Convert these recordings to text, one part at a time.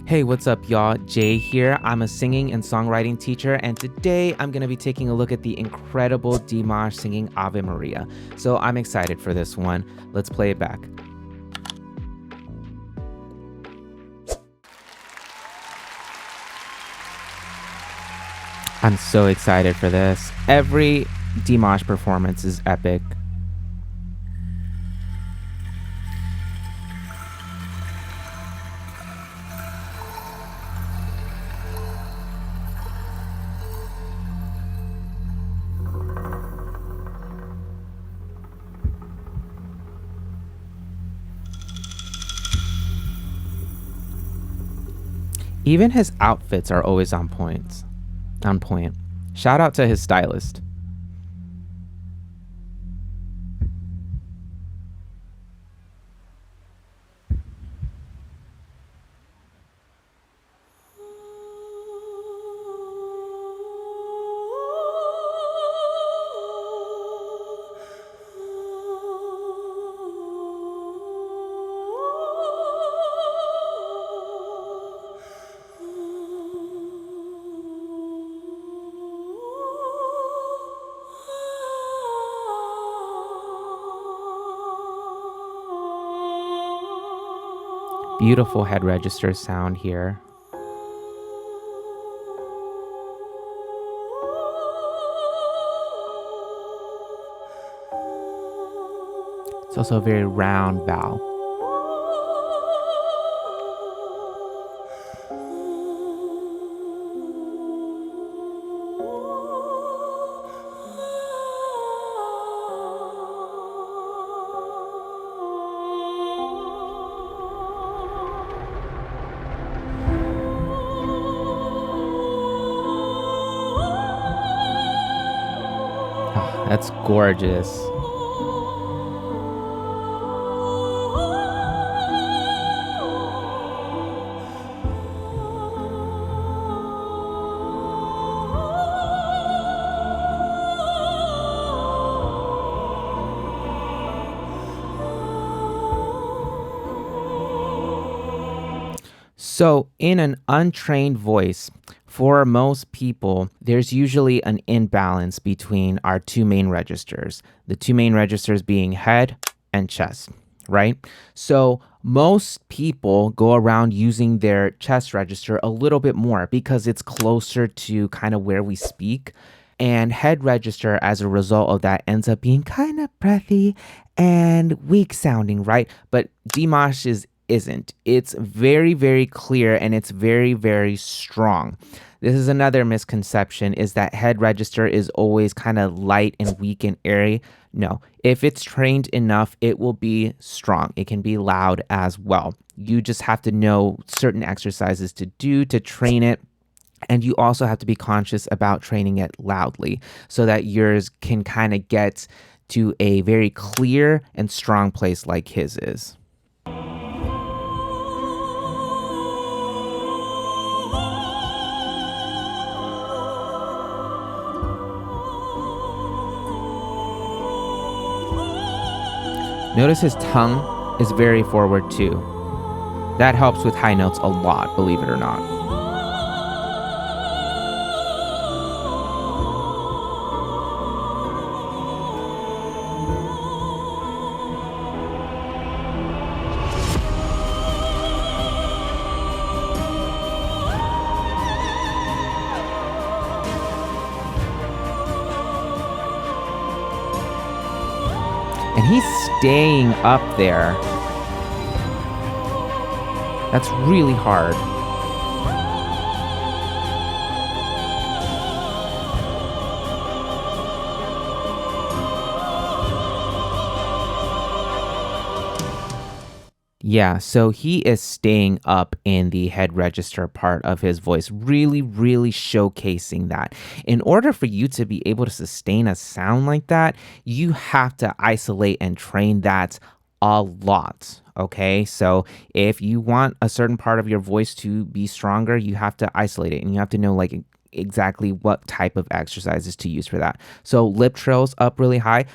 Hey, what's up, y'all? Jay here. I'm a singing and songwriting teacher, and today I'm going to be taking a look at the incredible Dimash singing Ave Maria. So I'm excited for this one. Let's play it back. I'm so excited for this. Every Dimash performance is epic. Even his outfits are always on point. Shout out to his stylist. Beautiful head register sound here. It's also a very round vowel. Oh, that's gorgeous. So, in an untrained voice, for most people, there's usually an imbalance between our two main registers, the two main registers being head and chest, right? So, most people go around using their chest register a little bit more because it's closer to kind of where we speak. And head register, as a result of that, ends up being kind of breathy and weak sounding, right? But Dimash isn't. It's very, very clear and it's very, very strong. This is another misconception, is that head register is always kind of light and weak and airy. No, if it's trained enough, it will be strong. It can be loud as well. You just have to know certain exercises to do to train it. And you also have to be conscious about training it loudly so that yours can kind of get to a very clear and strong place like his is. Notice his tongue is very forward too. That helps with high notes a lot, believe it or not. And he's staying up there. That's really hard. Yeah, so he is staying up in the head register part of his voice, really, really showcasing that. In order for you to be able to sustain a sound like that, you have to isolate and train that a lot. Okay, so if you want a certain part of your voice to be stronger, you have to isolate it and you have to know like exactly what type of exercises to use for that. So lip trills up really high.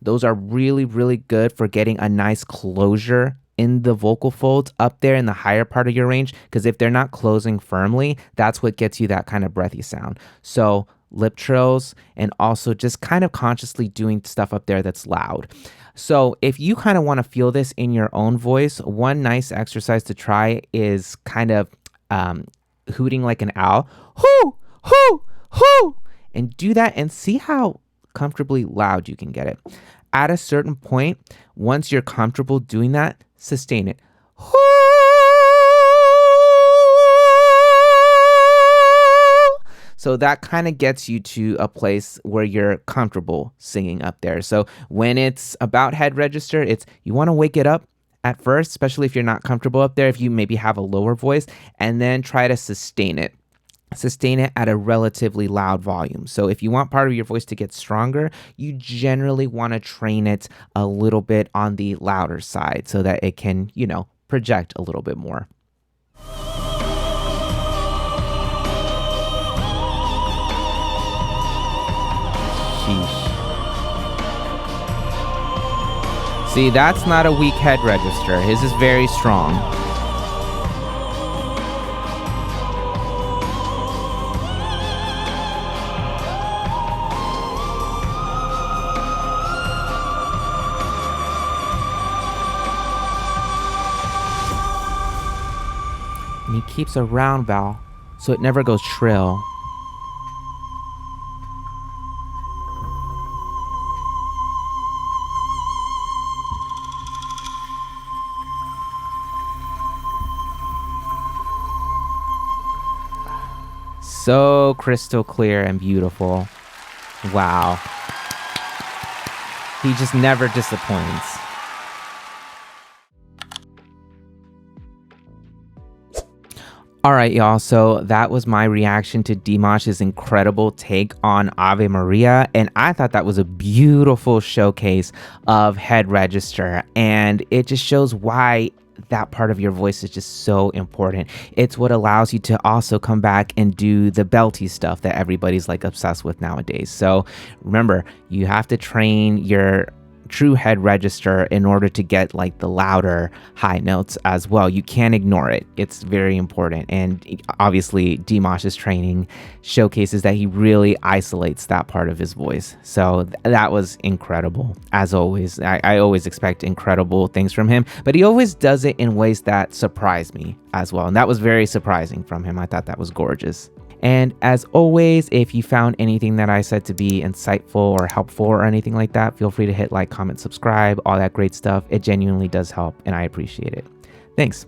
Those are really, really good for getting a nice closure in the vocal folds up there in the higher part of your range, because if they're not closing firmly, that's what gets you that kind of breathy sound. So lip trills, and also just kind of consciously doing stuff up there that's loud. So if you kind of want to feel this in your own voice, one nice exercise to try is kind of hooting like an owl. Hoo, hoo, hoo. And do that and see how comfortably loud you can get it. At a certain point, once you're comfortable doing that, sustain it. Hoo. So that kind of gets you to a place where you're comfortable singing up there. So when it's about head register, you want to wake it up at first, especially if you're not comfortable up there, if you maybe have a lower voice, and then try to sustain it. Sustain it at a relatively loud volume. So if you want part of your voice to get stronger, you generally want to train it a little bit on the louder side so that it can, project a little bit more. See, that's not a weak head register. His is very strong. And he keeps a round vowel, so it never goes shrill. So crystal clear and beautiful. Wow. He just never disappoints. All right, y'all. So that was my reaction to Dimash's incredible take on Ave Maria. And I thought that was a beautiful showcase of head register. And it just shows why that part of your voice is just so important. It's what allows you to also come back and do the belty stuff that everybody's like obsessed with nowadays. So remember, you have to train your true head register in order to get like the louder high notes as well. You can't ignore it. It's very important. And obviously Dimash's training showcases that he really isolates that part of his voice. So that was incredible. As always, I always expect incredible things from him, but he always does it in ways that surprise me as well. And that was very surprising from him. I thought that was gorgeous. And as always, if you found anything that I said to be insightful or helpful or anything like that, feel free to hit like, comment, subscribe, all that great stuff. It genuinely does help and I appreciate it. Thanks.